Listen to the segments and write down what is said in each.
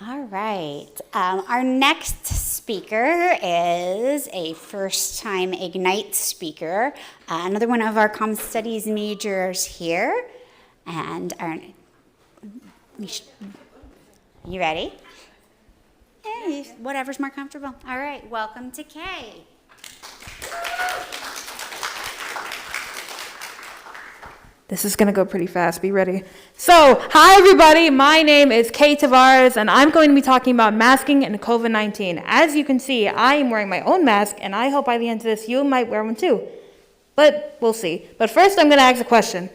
All right. Our next speaker is a first-time Ignite speaker, another one of our Comm Studies majors here. And you ready? Yeah, whatever's more comfortable. All right. Welcome to Kay. This is going to go pretty fast. Be ready. So, hi everybody. My name is Kay Tavarez, and I'm going to be talking about masking and COVID-19. As you can see, I am wearing my own mask, and I hope by the end of this, you might wear one too. But we'll see. But first, I'm going to ask a question.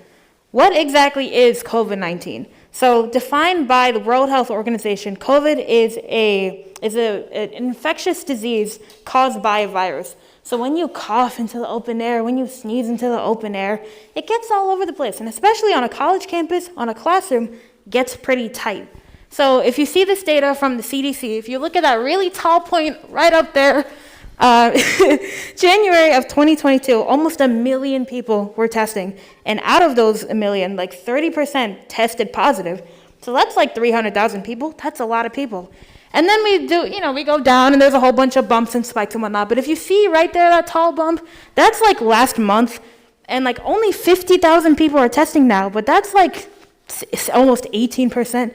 What exactly is COVID-19? So, defined by the World Health Organization, COVID is an infectious disease caused by a virus. So when you cough into the open air, when you sneeze into the open air, it gets all over the place. And especially on a college campus, on a classroom, gets pretty tight. So if you see this data from the CDC, if you look at that really tall point right up there, January of 2022, almost 1 million people were testing. And out of those 1 million, like 30% tested positive. So that's like 300,000 people. That's a lot of people. And then we go down and there's a whole bunch of bumps and spikes and whatnot. But if you see right there, that tall bump, that's like last month. And like only 50,000 people are testing now, but that's like almost 18%.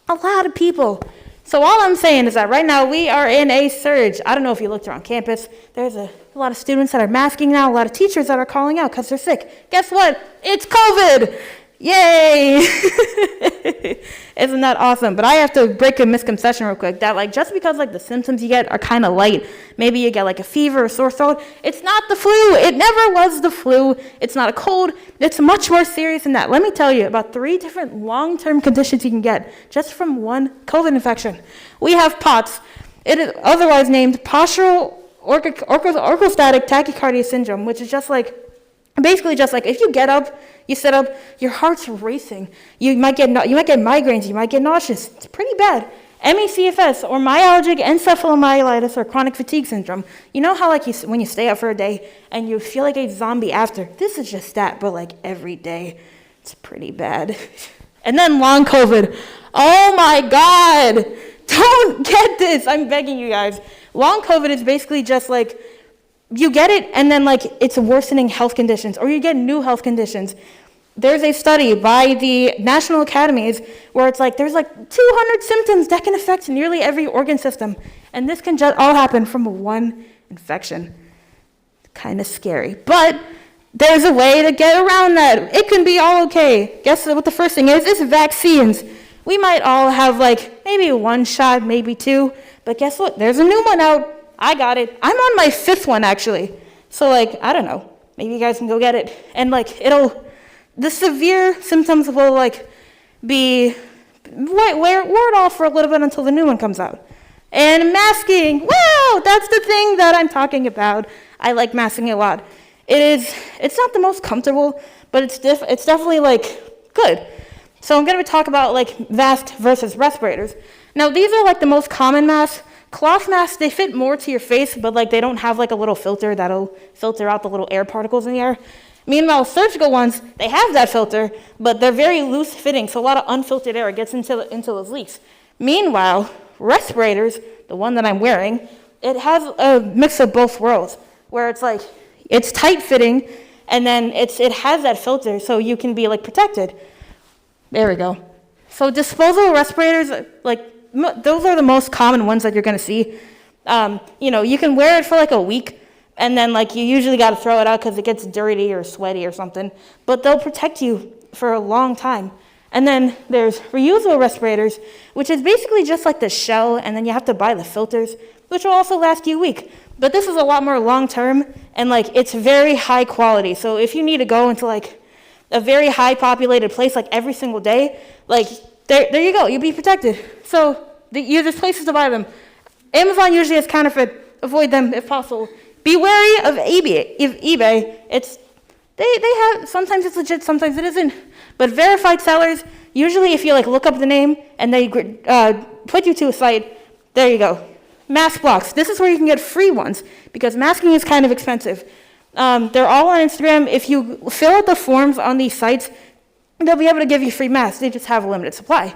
A lot of people. So all I'm saying is that right now we are in a surge. I don't know if you looked around campus. There's a lot of students that are masking now, a lot of teachers that are calling out because they're sick. Guess what? It's COVID. Yay! Isn't that awesome? But I have to break a misconception real quick that like just because like the symptoms you get are kind of light, maybe you get like a fever or sore throat, it's not the flu. It never was the flu. It's not a cold. It's much more serious than that. Let me tell you about 3 different long-term conditions you can get just from one COVID infection. We have POTS. It is otherwise named postural orthostatic tachycardia syndrome, which is basically just like if you get up, you sit up, your heart's racing. You might get migraines. You might get nauseous. It's pretty bad. ME/CFS, or myalgic encephalomyelitis, or chronic fatigue syndrome. You know how when you stay up for a day and you feel like a zombie after? This is just that, but like every day. It's pretty bad. And then long COVID. Oh my God! Don't get this. I'm begging you guys. Long COVID is basically just like you get it, and then like it's worsening health conditions, or you get new health conditions. There's a study by the National Academies where it's like there's like 200 symptoms that can affect nearly every organ system, and this can just all happen from one infection. Kind of scary, but there's a way to get around that. It can be all okay. Guess what the first thing is? It's vaccines. We might all have like maybe 1 shot, maybe 2, but guess what? There's a new one out. I got it. I'm on my 5th one, actually. So, like, I don't know. Maybe you guys can go get it. And, like, the severe symptoms will, like, wear it off for a little bit until the new one comes out. And masking. Wow, that's the thing that I'm talking about. I like masking a lot. It's not the most comfortable, but it's definitely, like, good. So I'm going to talk about, like, masks versus respirators. Now, these are, like, the most common masks. Cloth masks, they fit more to your face, but like they don't have like a little filter that'll filter out the little air particles in the air. Meanwhile, surgical ones, they have that filter, but they're very loose fitting, so a lot of unfiltered air gets into those leaks. Meanwhile, respirators, the one that I'm wearing, it has a mix of both worlds, where it's like, it's tight fitting, and then it has that filter, so you can be like protected. There we go. So disposable respirators, like, those are the most common ones that you're going to see. You can wear it for like a week, and then like you usually got to throw it out because it gets dirty or sweaty or something. But they'll protect you for a long time. And then there's reusable respirators, which is basically just like the shell, and then you have to buy the filters, which will also last you a week. But this is a lot more long-term, and like it's very high quality. So if you need to go into like a very high populated place like every single day, like there you go, you'll be protected. So there's places to buy them. Amazon usually has counterfeit. Avoid them if possible. Be wary of eBay. They have, sometimes it's legit, sometimes it isn't. But verified sellers, usually if you like look up the name and they put you to a site, there you go. Mask blocks. This is where you can get free ones because masking is kind of expensive. They're all on Instagram. If you fill out the forms on these sites, they'll be able to give you free masks. They just have a limited supply.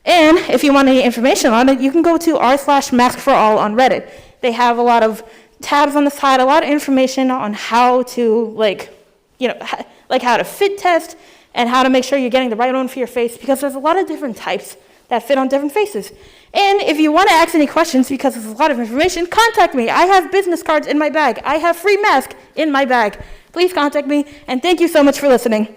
And if you want any information on it, you can go to r/maskforall on Reddit. They have a lot of tabs on the side, a lot of information on how to how to fit test and how to make sure you're getting the right one for your face, because there's a lot of different types that fit on different faces. And if you want to ask any questions, because there's a lot of information, contact me. I have business cards in my bag. I have free mask in my bag. Please contact me, and thank you so much for listening.